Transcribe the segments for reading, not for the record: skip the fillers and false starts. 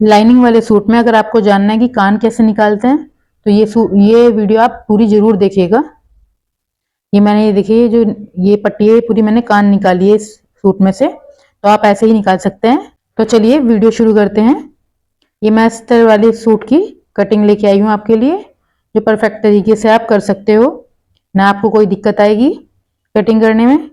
Lining वाले suit में अगर आपको जानना है कि कान कैसे निकालते हैं तो ये वीडियो आप पूरी जरूर देखिएगा। ये मैंने, ये देखिए, जो ये पट्टी है पूरी मैंने कान निकाली है इस सूट में से, तो आप ऐसे ही निकाल सकते हैं। तो चलिए वीडियो शुरू करते हैं। ये मैं अस्तर वाले सूट की कटिंग लेके आई हूँ आपके लिए, जो परफेक्ट तरीके से आप कर सकते हो, ना आपको कोई दिक्कत आएगी कटिंग करने में।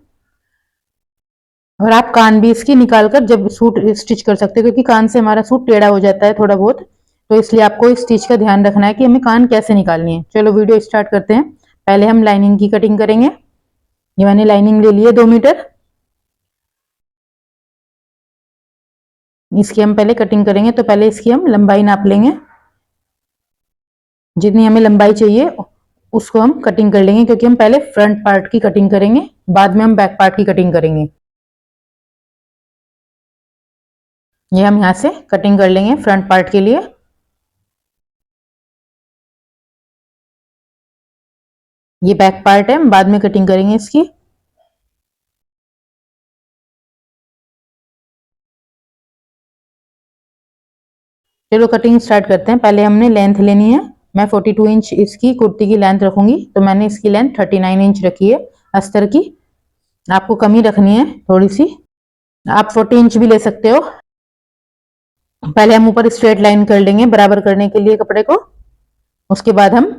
और आप कान भी इसकी निकाल कर जब सूट स्टिच कर सकते हो, क्योंकि कान से हमारा सूट टेढ़ा हो जाता है थोड़ा बहुत, तो इसलिए आपको इस चीज का ध्यान रखना है कि हमें कान कैसे निकालनी है। चलो वीडियो स्टार्ट करते हैं। पहले हम लाइनिंग की कटिंग करेंगे। ये मैंने लाइनिंग ले ली है 2 मीटर। इसकी हम पहले कटिंग करेंगे, तो पहले इसकी हम लंबाई नाप लेंगे। जितनी हमें लंबाई चाहिए उसको हम कटिंग कर लेंगे, क्योंकि हम पहले फ्रंट पार्ट की कटिंग करेंगे, बाद में हम बैक पार्ट की कटिंग करेंगे। ये हम यहाँ से कटिंग कर लेंगे फ्रंट पार्ट के लिए। ये बैक पार्ट है, हम बाद में कटिंग करेंगे इसकी। चलो कटिंग स्टार्ट करते हैं। पहले हमने लेंथ लेनी है। मैं 42 इंच इसकी कुर्ती की लेंथ रखूंगी, तो मैंने इसकी लेंथ 39 इंच रखी है अस्तर की। आपको कमी रखनी है थोड़ी सी, आप 40 इंच भी ले सकते हो। पहले हम ऊपर स्ट्रेट लाइन कर लेंगे बराबर करने के लिए कपड़े को। उसके बाद हम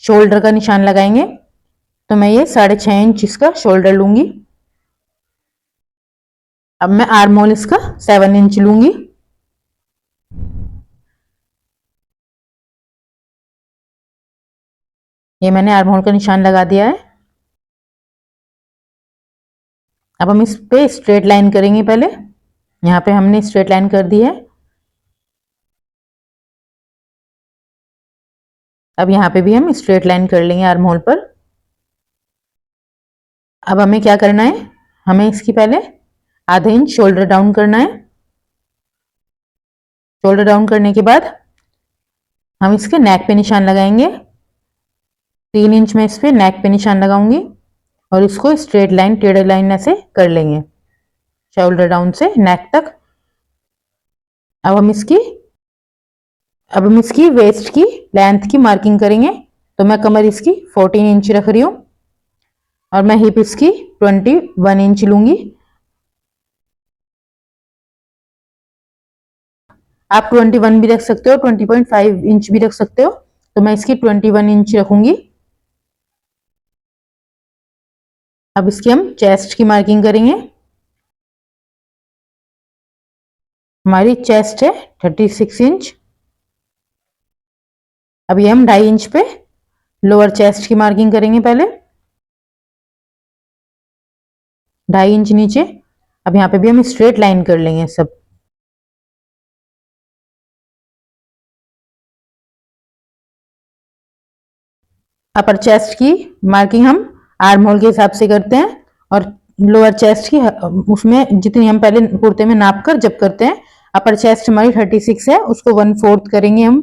शोल्डर का निशान लगाएंगे, तो मैं ये 6.5 इंच इसका शोल्डर लूंगी। अब मैं आर्म होल इसका 7 इंच लूंगी। ये मैंने आर्म होल का निशान लगा दिया है। अब हम इस पे स्ट्रेट लाइन करेंगे। पहले यहाँ पे हमने स्ट्रेट लाइन कर दी है। अब यहाँ पे भी हम स्ट्रेट लाइन कर लेंगे आर्म होल पर। अब हमें क्या करना है, हमें इसकी पहले आधा इंच शोल्डर डाउन करना है। शोल्डर डाउन करने के बाद हम इसके नेक पे निशान लगाएंगे। 3 इंच में इस पे नेक पे निशान लगाऊंगी और इसको स्ट्रेट लाइन, टेढ़ी लाइन ऐसे कर लेंगे शोल्डर डाउन से नेक तक। अब हम इसकी वेस्ट की लेंथ की मार्किंग करेंगे। तो मैं कमर इसकी 14 इंच रख रही हूँ और मैं हिप इसकी 21 इंच लूंगी। आप 21 भी रख सकते हो, 20.5 इंच भी रख सकते हो, तो मैं इसकी 21 इंच रखूंगी। अब इसकी हम चेस्ट की मार्किंग करेंगे। हमारी चेस्ट है 36 इंच। अब ये हम 2.5 इंच पे लोअर चेस्ट की मार्किंग करेंगे पहले, 2.5 इंच नीचे। अब यहाँ पे भी हम स्ट्रेट लाइन कर लेंगे सब। अपर चेस्ट की मार्किंग हम आर्म होल के हिसाब से करते हैं, और लोअर चेस्ट की उसमें जितनी हम पहले कुर्ते में नाप कर जब करते हैं, अपर चेस्ट हमारी 36 है, उसको 1/4 करेंगे हम,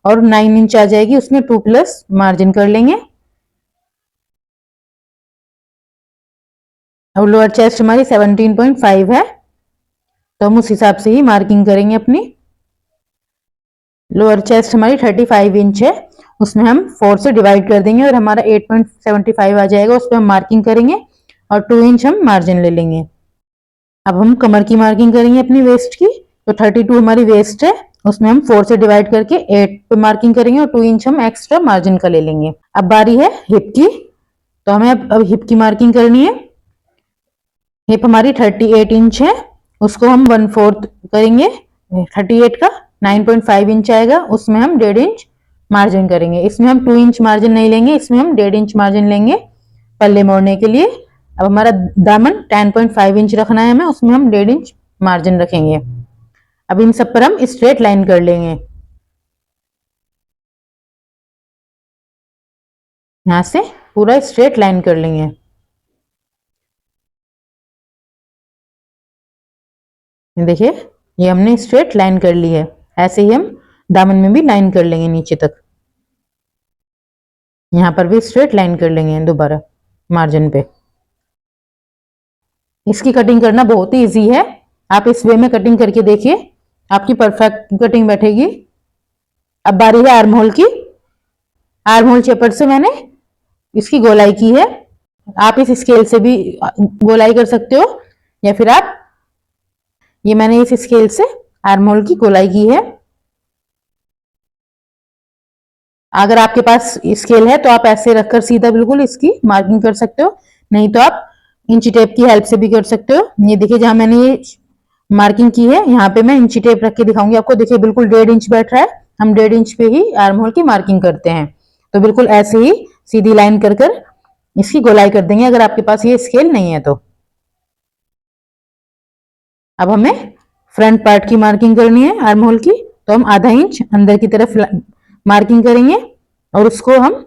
और 9 इंच आ जाएगी, उसमें 2 प्लस मार्जिन कर लेंगे। अब लोअर चेस्ट हमारी 17.5 है, तो हम उस हिसाब से ही मार्किंग करेंगे अपनी। लोअर चेस्ट हमारी 35 इंच है, उसमें हम 4 से डिवाइड कर देंगे और हमारा 8.75 आ जाएगा, उस पर हम मार्किंग करेंगे और 2 इंच हम मार्जिन ले लेंगे। अब हम कमर की मार्किंग करेंगे अपनी वेस्ट की। तो 32 हमारी वेस्ट है, उसमें हम 4 से डिवाइड करके 8 पे मार्किंग करेंगे और 2 इंच हम एक्स्ट्रा मार्जिन का ले लेंगे। अब बारी है हिप की, तो हमें अब हिप की मार्किंग करनी है। हिप हमारी 38 इंच है, उसको हम 1/4 करेंगे। 38 का 9.5 इंच आएगा, उसमें हम 1.5 इंच मार्जिन करेंगे। इसमें हम 2 इंच मार्जिन नहीं लेंगे, इसमें हम 1.5 इंच मार्जिन लेंगे पल्ले मोड़ने के लिए। अब हमारा दामन 10.5 इंच रखना है हमें, उसमें हम 1.5 इंच मार्जिन रखेंगे। अब इन सब पर हम स्ट्रेट लाइन कर लेंगे। यहां से पूरा स्ट्रेट लाइन कर लेंगे। देखिए ये हमने स्ट्रेट लाइन कर ली है। ऐसे ही हम दामन में भी लाइन कर लेंगे नीचे तक। यहाँ पर भी स्ट्रेट लाइन कर लेंगे दोबारा मार्जिन पे। इसकी कटिंग करना बहुत ही इजी है, आप इस वे में कटिंग करके देखिए, आपकी परफेक्ट कटिंग बैठेगी। अब बारी है आर्म होल की। आर्म होल शेपर से मैंने इसकी गोलाई की है। आप इस स्केल से भी गोलाई कर सकते हो, या फिर आप, ये मैंने इस स्केल से आर्म होल की गोलाई की है। अगर आपके पास स्केल है तो आप ऐसे रखकर सीधा बिल्कुल इसकी मार्किंग कर सकते हो, नहीं तो आप इंची टेप की हेल्प से भी कर सकते हो। ये देखिए जहां मैंने ये मार्किंग की है, यहाँ पे मैं इंची टेप रख के दिखाऊंगी आपको। देखिए बिल्कुल 1.5 इंच बैठ रहा है। हम 1.5 इंच पे ही आर्म होल की मार्किंग करते हैं। तो बिल्कुल ऐसे ही सीधी लाइन कर कर इसकी गोलाई कर देंगे, अगर आपके पास ये स्केल नहीं है तो। अब हमें फ्रंट पार्ट की मार्किंग करनी है आर्म होल की, तो हम आधा इंच अंदर की तरफ मार्किंग करेंगे और उसको हम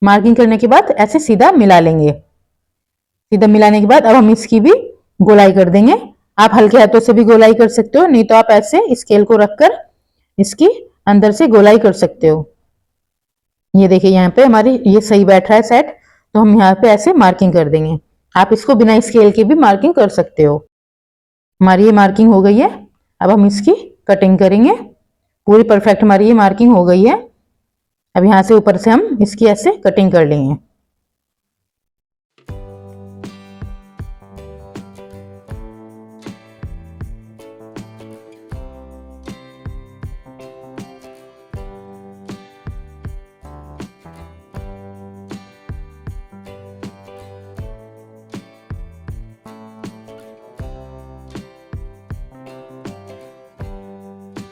मार्किंग करने के बाद ऐसे सीधा मिला लेंगे। सीधा मिलाने के बाद अब हम इसकी भी गोलाई कर देंगे। आप हल्के हाथों से भी गोलाई कर सकते हो, नहीं तो आप ऐसे स्केल को रखकर इसकी अंदर से गोलाई कर सकते हो। ये देखिए यहाँ पे हमारी ये सही बैठ रहा है सेट, तो हम यहाँ पे ऐसे मार्किंग कर देंगे। आप इसको बिना स्केल के भी मार्किंग कर सकते हो। हमारी ये मार्किंग हो गई है। अब हम इसकी कटिंग करेंगे। पूरी परफेक्ट हमारी ये मार्किंग हो गई है। अब यहाँ से ऊपर से हम इसकी ऐसे कटिंग कर लेंगे।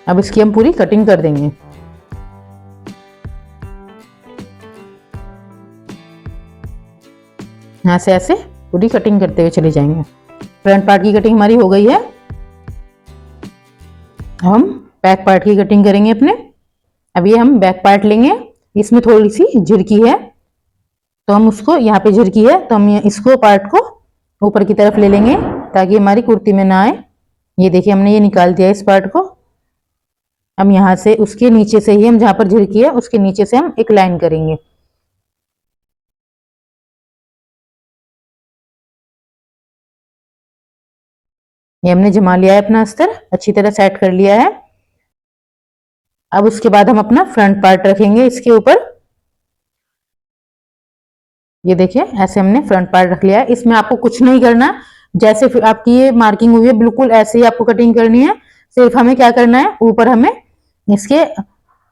अब इसकी हम पूरी कटिंग कर देंगे। यहाँ से ऐसे पूरी कटिंग करते हुए चले जाएंगे। फ्रंट पार्ट की कटिंग हमारी हो गई है। अब हम बैक पार्ट की कटिंग करेंगे अपने। अब ये हम बैक पार्ट लेंगे, इसमें थोड़ी सी झिरकी है, तो हम उसको, यहाँ पे झिरकी है तो हम इसको पार्ट को ऊपर की तरफ ले लेंगे ताकि हमारी कुर्ती में ना आए। ये देखिए हमने ये निकाल दिया इस पार्ट को। हम यहाँ से उसके नीचे से ही, हम जहाँ पर झिरकी है उसके नीचे से हम एक लाइन करेंगे। ये हमने जमा लिया है अपना अस्तर, अच्छी तरह सेट कर लिया है। अब उसके बाद हम अपना फ्रंट पार्ट रखेंगे इसके ऊपर। ये देखिए ऐसे हमने फ्रंट पार्ट रख लिया है। इसमें आपको कुछ नहीं करना, जैसे आपकी ये मार्किंग हुई है बिल्कुल ऐसे ही आपको कटिंग करनी है। सिर्फ हमें क्या करना है, ऊपर हमें इसके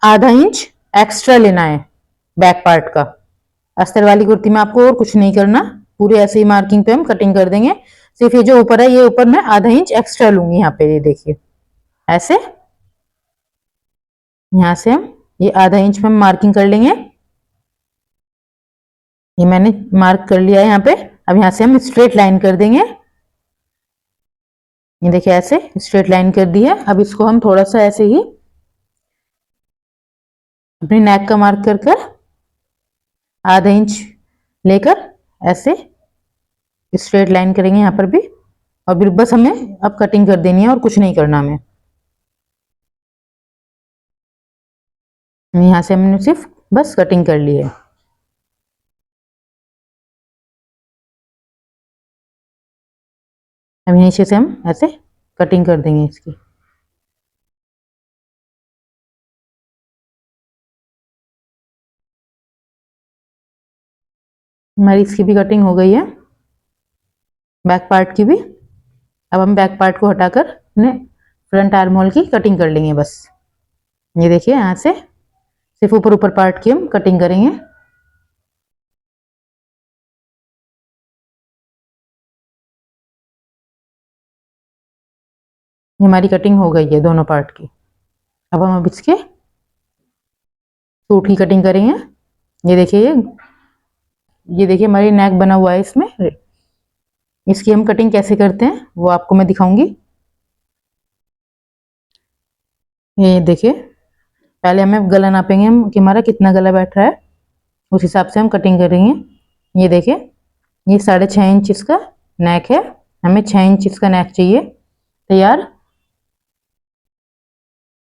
आधा इंच एक्स्ट्रा लेना है बैक पार्ट का। अस्तर वाली कुर्ती में आपको और कुछ नहीं करना, पूरे ऐसे ही मार्किंग पे हम कटिंग कर देंगे। सिर्फ ये जो ऊपर है, ये ऊपर मैं आधा इंच एक्स्ट्रा लूंगी यहाँ पे। ये देखिए ऐसे, यहाँ से हम ये आधा इंच में हम मार्किंग कर लेंगे। ये मैंने मार्क कर लिया है यहाँ पे। अब यहाँ से हम स्ट्रेट लाइन कर देंगे। ये देखिए ऐसे स्ट्रेट लाइन कर दी है। अब इसको हम थोड़ा सा ऐसे ही अपनी नेक का मार्क कर कर आधा इंच लेकर ऐसे स्ट्रेट लाइन करेंगे यहाँ पर भी। और फिर बस हमें अब कटिंग कर देनी है और कुछ नहीं करना हमें। यहाँ से हमने सिर्फ बस कटिंग कर ली है। अब नीचे से हम ऐसे कटिंग कर देंगे इसकी। हमारी इसकी भी कटिंग हो गई है, बैक पार्ट की भी। अब हम बैक पार्ट को हटाकर अपने फ्रंट आर्म होल की कटिंग कर लेंगे बस। ये देखिए यहाँ से सिर्फ ऊपर ऊपर पार्ट की हम कटिंग करेंगे। हमारी कटिंग हो गई है दोनों पार्ट की। अब हम इसके सूट की कटिंग करेंगे। ये देखिए, ये देखिए हमारी नेक बना हुआ है इसमें। इसकी हम कटिंग कैसे करते हैं वो आपको मैं दिखाऊंगी। ये देखिए, पहले हमें गला नापेंगे हम कि हमारा कितना गला बैठ रहा है, उस हिसाब से हम कटिंग करेंगे। ये देखिए, ये 6.5 इंच इसका नेक है, हमें 6 इंच इसका नेक चाहिए तैयार।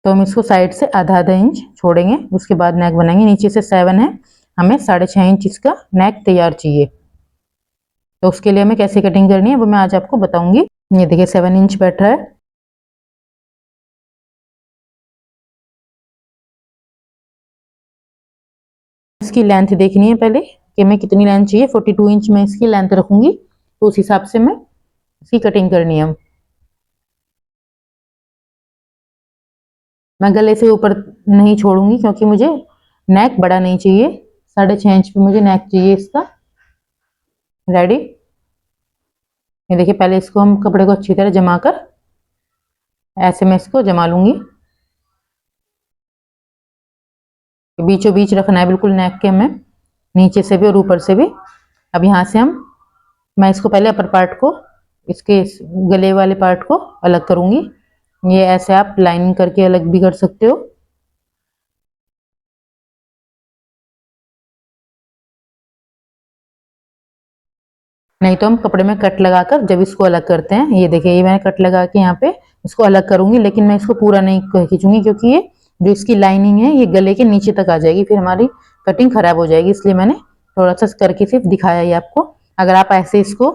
तो हम इसको साइड से आधा आधा इंच छोड़ेंगे, उसके बाद नेक बनाएंगे। नीचे से 7 है, हमें 6.5 इंच इसका नेक तैयार चाहिए। तो उसके लिए हमें कैसे कटिंग करनी है वो मैं आज आपको बताऊंगी। ये देखिए 7 इंच बैठ रहा है। इसकी लेंथ देखनी है पहले कि मैं कितनी लेंथ चाहिए। 42 इंच में इसकी लेंथ रखूंगी, तो उस हिसाब से मैं इसकी कटिंग करनी है। मैं गले से ऊपर नहीं छोड़ूंगी क्योंकि मुझे नेक बड़ा नहीं चाहिए, 6.5 इंच पे मुझे नेक चाहिए इसका। रेडी। ये देखिए, पहले इसको हम कपड़े को अच्छी तरह जमा कर, ऐसे मैं इसको जमा लूंगी। बीचों बीच रखना है बिल्कुल नेक के, हमें नीचे से भी और ऊपर से भी। अब यहाँ से मैं इसको पहले अपर पार्ट को, इसके गले वाले पार्ट को अलग करूंगी। ये ऐसे आप लाइनिंग करके अलग भी कर सकते हो। नहीं तो हम कपड़े में कट लगाकर जब इसको अलग करते हैं, ये देखिए, ये मैंने कट लगा के यहाँ पे इसको अलग करूंगी, लेकिन मैं इसको पूरा नहीं खींचूंगी क्योंकि ये जो इसकी लाइनिंग है ये गले के नीचे तक आ जाएगी, फिर हमारी कटिंग खराब हो जाएगी। इसलिए मैंने थोड़ा सा करके सिर्फ दिखाया ये आपको। अगर आप ऐसे इसको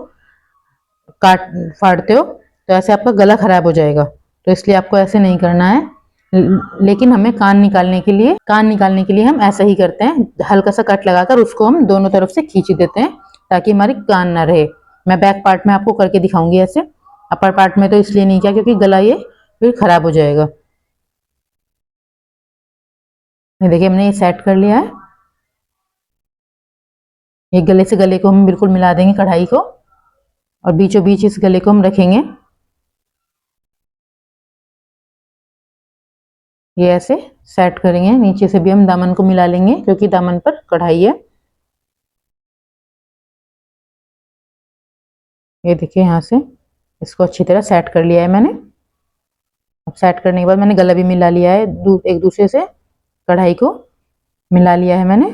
काट फाड़ते हो तो ऐसे आपका गला खराब हो जाएगा, तो इसलिए आपको ऐसे नहीं करना है। लेकिन हमें कान निकालने के लिए हम ऐसा ही करते हैं, हल्का सा कट लगाकर उसको हम दोनों तरफ से खींच देते हैं ताकि हमारी कान ना रहे। मैं बैक पार्ट में आपको करके दिखाऊंगी ऐसे, अपर पार्ट में तो इसलिए नहीं किया क्योंकि गला ये फिर खराब हो जाएगा। ये देखिए, हमने ये सेट कर लिया है। ये गले से गले को हम बिल्कुल मिला देंगे कढ़ाई को, और बीचों बीच इस गले को हम रखेंगे। ये ऐसे सेट करेंगे। नीचे से भी हम दामन को मिला लेंगे क्योंकि दामन पर कढ़ाई है। ये देखिए, यहाँ से इसको अच्छी तरह सेट कर लिया है मैंने। अब सेट करने के बाद मैंने गला भी मिला लिया है, एक दूसरे से कढ़ाई को मिला लिया है मैंने।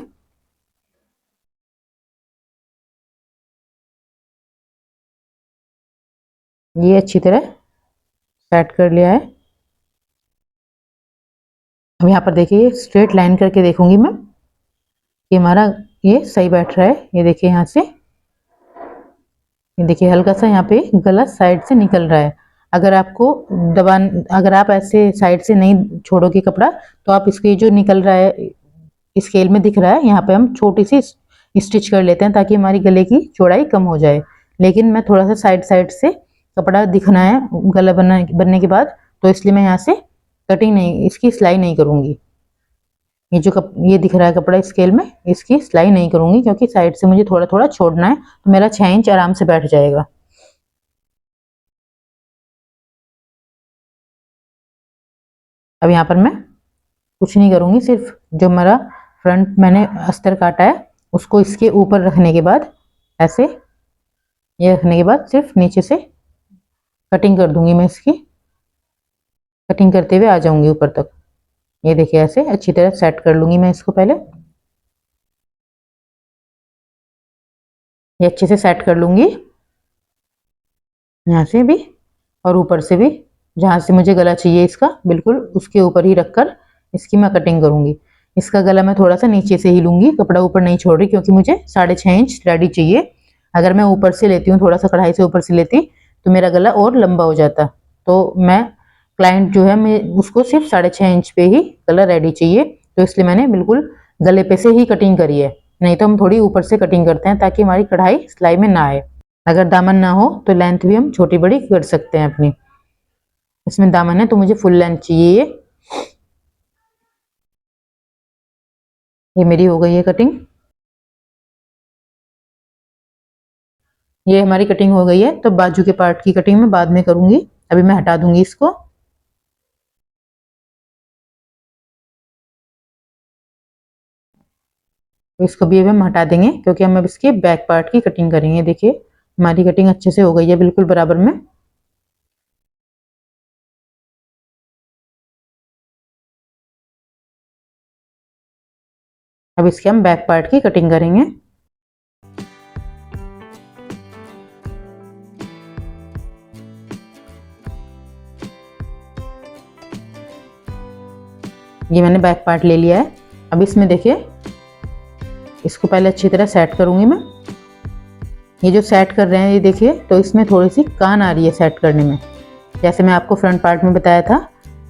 ये अच्छी तरह सेट कर लिया है। अब यहाँ पर देखिए, स्ट्रेट लाइन करके देखूंगी मैं कि हमारा ये सही बैठ रहा है। ये देखिए, यहाँ से ये देखिए, हल्का सा यहाँ पे गला साइड से निकल रहा है। अगर आप ऐसे साइड से नहीं छोड़ोगे कपड़ा, तो आप इसके जो निकल रहा है स्केल में दिख रहा है, यहाँ पे हम छोटी सी स्टिच कर लेते हैं ताकि हमारी गले की चौड़ाई कम हो जाए। लेकिन मैं थोड़ा सा साइड से कपड़ा दिखना है गला बनने के बाद, तो इसलिए मैं यहाँ से कटिंग नहीं, इसकी सिलाई नहीं करूँगी। ये दिख रहा है कपड़ा स्केल में, इसकी सिलाई नहीं करूँगी क्योंकि साइड से मुझे थोड़ा थोड़ा छोड़ना है, तो मेरा 6 इंच आराम से बैठ जाएगा। अब यहाँ पर मैं कुछ नहीं करूँगी, सिर्फ जो मेरा फ्रंट मैंने अस्तर काटा है उसको इसके ऊपर रखने के बाद, ऐसे ये रखने के बाद सिर्फ नीचे से कटिंग कर दूंगी। मैं इसकी कटिंग करते हुए आ जाऊंगी ऊपर तक। ये देखिए, ऐसे अच्छी तरह सेट कर लूंगी मैं इसको पहले। ये अच्छे से सेट कर लूंगी, यहाँ से भी और ऊपर से भी। जहाँ से मुझे गला चाहिए इसका बिल्कुल उसके ऊपर ही रखकर इसकी मैं कटिंग करूंगी। इसका गला मैं थोड़ा सा नीचे से ही लूंगी, कपड़ा ऊपर नहीं छोड़ रही क्योंकि मुझे 6.5 इंच रेडी चाहिए। अगर मैं ऊपर से लेती हूँ, थोड़ा सा कढ़ाई से ऊपर से लेती, तो मेरा गला और लंबा हो जाता। तो मैं क्लाइंट जो है, मैं उसको सिर्फ 6.5 इंच पे ही गला रेडी चाहिए, तो इसलिए मैंने बिल्कुल गले पे से ही कटिंग करी है। नहीं तो हम थोड़ी ऊपर से कटिंग करते हैं ताकि हमारी कढ़ाई सिलाई में ना आए। अगर दामन ना हो तो लेंथ भी हम छोटी बड़ी कर सकते हैं अपनी। इसमें दामन है तो मुझे फुल लेंथ चाहिए। ये मेरी हो गई है कटिंग। ये हमारी कटिंग हो गई है, तो बाजू के पार्ट की कटिंग मैं बाद में करूंगी, अभी मैं हटा दूंगी इसको। तो इसको भी अभी हम हटा देंगे क्योंकि हम अब इसके बैक पार्ट की कटिंग करेंगे। देखिए, हमारी कटिंग अच्छे से हो गई है बिल्कुल बराबर में। अब इसके हम बैक पार्ट की कटिंग करेंगे। ये मैंने बैक पार्ट ले लिया है। अब इसमें देखिए, इसको पहले अच्छी तरह सेट करूंगी मैं। ये जो सेट कर रहे हैं, ये देखिए, तो इसमें थोड़ी सी कान आ रही है सेट करने में, जैसे मैं आपको फ्रंट पार्ट में बताया था।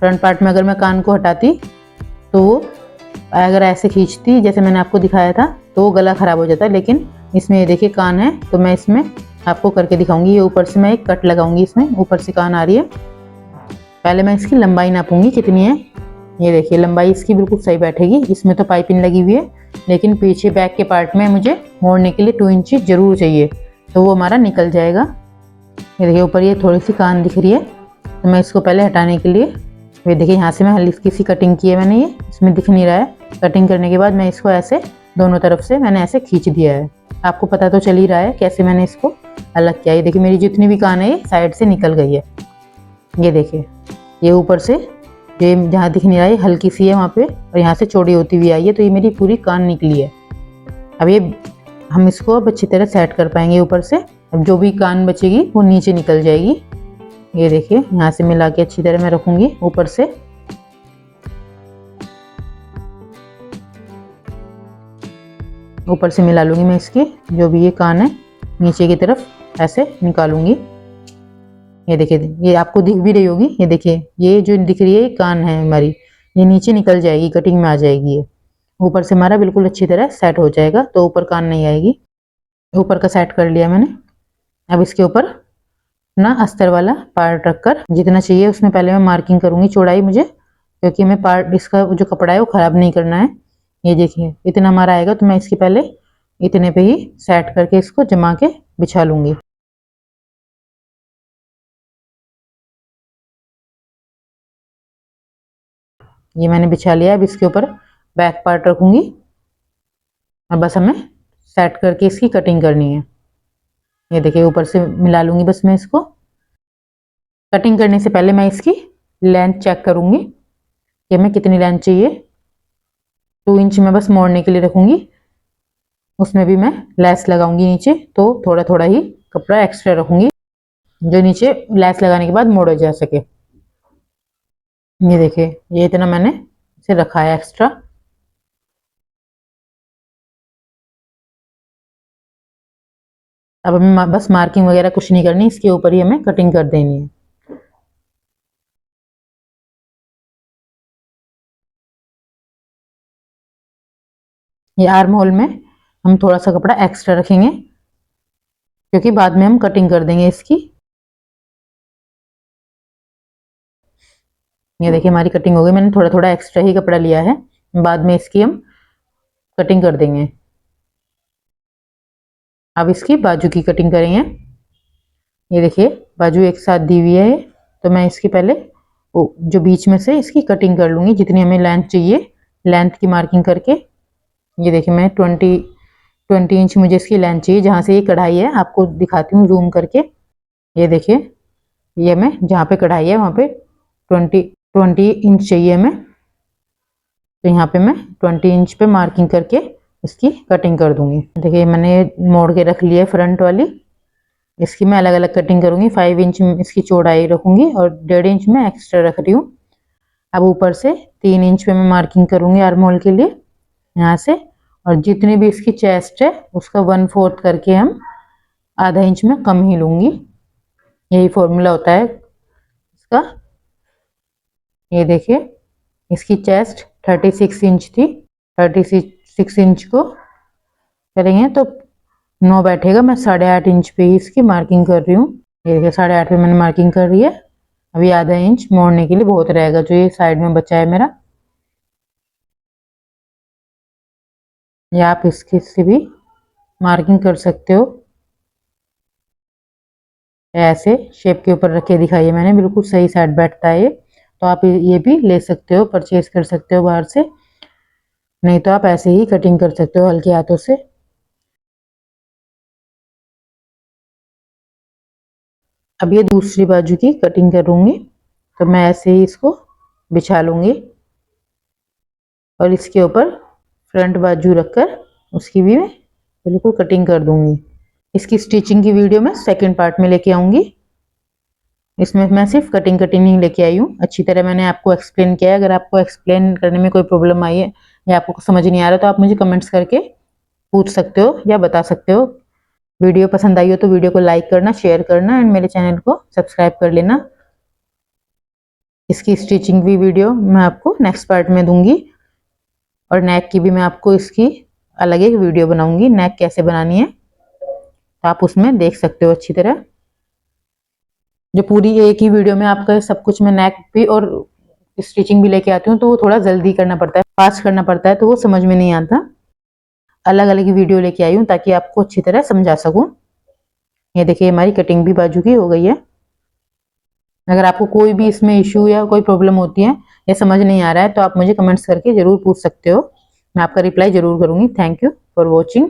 फ्रंट पार्ट में अगर मैं कान को हटाती तो अगर ऐसे खींचती जैसे मैंने आपको दिखाया था तो गला ख़राब हो जाता, लेकिन इसमें ये देखिए कान है, तो मैं इसमें आपको करके दिखाऊंगी। ये ऊपर से मैं एक कट लगाऊंगी, इसमें ऊपर से कान आ रही है। पहले मैं इसकी लंबाई नापूंगी कितनी है। ये देखिए लंबाई इसकी बिल्कुल सही बैठेगी। इसमें तो पाइपिंग लगी हुई है, लेकिन पीछे बैक के पार्ट में मुझे मोड़ने के लिए 2 इंच जरूर चाहिए, तो वो हमारा निकल जाएगा। ये देखिए ऊपर ये थोड़ी सी कान दिख रही है, तो मैं इसको पहले हटाने के लिए, ये देखिए यहाँ से मैं हल्की सी कटिंग की है मैंने, ये इसमें दिख नहीं रहा है। कटिंग करने के बाद मैं इसको ऐसे दोनों तरफ से मैंने ऐसे खींच दिया है। आपको पता तो चल ही रहा है कैसे मैंने इसको अलग किया। ये देखिए मेरी जितनी भी कान है ये साइड से निकल गई है। ये देखिए ये ऊपर से ये जहाँ दिख नहीं रहा है हल्की सी है वहाँ पे, और यहाँ से चौड़ी होती हुई आई है, तो ये मेरी पूरी कान निकली है। अब ये हम इसको अब अच्छी तरह सेट कर पाएंगे ऊपर से। अब जो भी कान बचेगी वो नीचे निकल जाएगी। ये देखिए यहाँ से मिला के अच्छी तरह मैं रखूँगी ऊपर से। ऊपर से मिला लूँगी मैं इसकी जो भी ये कान है, नीचे की तरफ ऐसे निकालूंगी। ये देखिए ये आपको दिख भी रही होगी। ये देखिए ये जो दिख रही है कान है हमारी, ये नीचे निकल जाएगी, कटिंग में आ जाएगी। ये ऊपर से हमारा बिल्कुल अच्छी तरह सेट हो जाएगा, तो ऊपर कान नहीं आएगी। ऊपर का सेट कर लिया मैंने। अब इसके ऊपर ना अस्तर वाला पार्ट रखकर जितना चाहिए उसमें पहले मैं मार्किंग करूंगी चौड़ाई मुझे, क्योंकि मैं पार्ट इसका जो कपड़ा है वो ख़राब नहीं करना है। ये देखिए इतना हमारा आएगा, तो मैं इसके पहले इतने पे ही सेट करके इसको जमा के बिछा लूँगी। ये मैंने बिछा लिया। अब इसके ऊपर बैक पार्ट रखूँगी और बस हमें सेट करके इसकी कटिंग करनी है। ये देखिए ऊपर से मिला लूँगी बस मैं इसको। कटिंग करने से पहले मैं इसकी लेंथ चेक करूँगी कि हमें कितनी लेंथ चाहिए। 2 इंच में बस मोड़ने के लिए रखूँगी, उसमें भी मैं लेस लगाऊंगी नीचे, तो थोड़ा थोड़ा ही कपड़ा एक्स्ट्रा रखूँगी जो नीचे लेस लगाने के बाद मोड़ा जा सके। ये देखिए ये इतना मैंने इसे रखा है एक्स्ट्रा। अब हमें बस मार्किंग वगैरह कुछ नहीं करनी, इसके ऊपर ही हमें कटिंग कर देनी है। ये आर्म होल में हम थोड़ा सा कपड़ा एक्स्ट्रा रखेंगे, क्योंकि बाद में हम कटिंग कर देंगे इसकी। ये देखिए हमारी कटिंग हो गई। मैंने थोड़ा थोड़ा एक्स्ट्रा ही कपड़ा लिया है, बाद में इसकी हम कटिंग कर देंगे। अब इसकी बाजू की कटिंग करेंगे। ये देखिए बाजू एक साथ दी हुई है, तो मैं इसकी पहले जो बीच में से इसकी कटिंग कर लूँगी जितनी हमें लेंथ चाहिए, लेंथ की मार्किंग करके। ये देखिए मैं 20 इंच मुझे इसकी लेंथ चाहिए। जहाँ से ये कढ़ाई है आपको दिखाती हूँ जूम करके। ये देखिए ये मैं जहाँ पे कढ़ाई है वहाँ पे 20 इंच चाहिए हमें, तो यहाँ पे मैं 20 इंच पे मार्किंग करके इसकी कटिंग कर दूंगी। देखिए मैंने मोड़ के रख लिया है फ्रंट वाली। इसकी मैं अलग अलग कटिंग करूंगी। 5 इंच इसकी चौड़ाई रखूंगी और 1.5 इंच में एक्स्ट्रा रख रही हूँ। अब ऊपर से 3 इंच पे मैं मार्किंग करूंगी आर्म होल के लिए यहाँ से, और जितनी भी इसकी चेस्ट है उसका 1/4 करके हम आधा इंच में कम ही लूंगी। यही फॉर्मूला होता है इसका। ये देखिए इसकी चेस्ट 36 इंच थी, 36 इंच को करेंगे तो 9 बैठेगा। मैं 8.5 इंच पे ही इसकी मार्किंग कर रही हूँ। ये देखिए 8.5 पे मैंने मार्किंग कर रही है। अभी आधा इंच मोड़ने के लिए बहुत रहेगा जो ये साइड में बचा है मेरा। या आप इसकी से भी मार्किंग कर सकते हो। ऐसे शेप के ऊपर रख के दिखाइए मैंने, बिल्कुल सही साइड बैठता है ये। तो आप ये भी ले सकते हो, परचेज कर सकते हो बाहर से, नहीं तो आप ऐसे ही कटिंग कर सकते हो हल्के हाथों से। अब ये दूसरी बाजू की कटिंग करूंगी, तो मैं ऐसे ही इसको बिछा लूंगी और इसके ऊपर फ्रंट बाजू रखकर उसकी भी मैं बिल्कुल कटिंग कर दूंगी। इसकी स्टिचिंग की वीडियो मैं सेकंड पार्ट में लेके आऊंगी। इसमें मैं सिर्फ कटिंग नहीं लेके आई हूँ, अच्छी तरह मैंने आपको एक्सप्लेन किया है। अगर आपको एक्सप्लेन करने में कोई प्रॉब्लम आई है या आपको समझ नहीं आ रहा तो आप मुझे कमेंट्स करके पूछ सकते हो या बता सकते हो। वीडियो पसंद आई हो तो वीडियो को लाइक करना, शेयर करना एंड मेरे चैनल को सब्सक्राइब कर लेना। इसकी स्टिचिंग भी वीडियो मैं आपको नेक्स्ट पार्ट में दूंगी। और नेक की भी मैं आपको इसकी अलग एक वीडियो बनाऊंगी, नेक कैसे बनानी है, तो आप उसमें देख सकते हो अच्छी तरह। जो पूरी एक ही वीडियो में आपका सब कुछ मैं नेक भी और स्टिचिंग भी लेके आती हूँ, तो वो थोड़ा जल्दी करना पड़ता है, फास्ट करना पड़ता है, तो वो समझ में नहीं आता। अलग अलग वीडियो लेके आई हूँ ताकि आपको अच्छी तरह समझा सकूँ। ये देखिए हमारी कटिंग भी बाजू की हो गई है। अगर आपको कोई भी इसमें इश्यू या कोई प्रॉब्लम होती है या समझ नहीं आ रहा है तो आप मुझे कमेंट्स करके ज़रूर पूछ सकते हो, मैं आपका रिप्लाई ज़रूर करूँगी। Thank you for watching.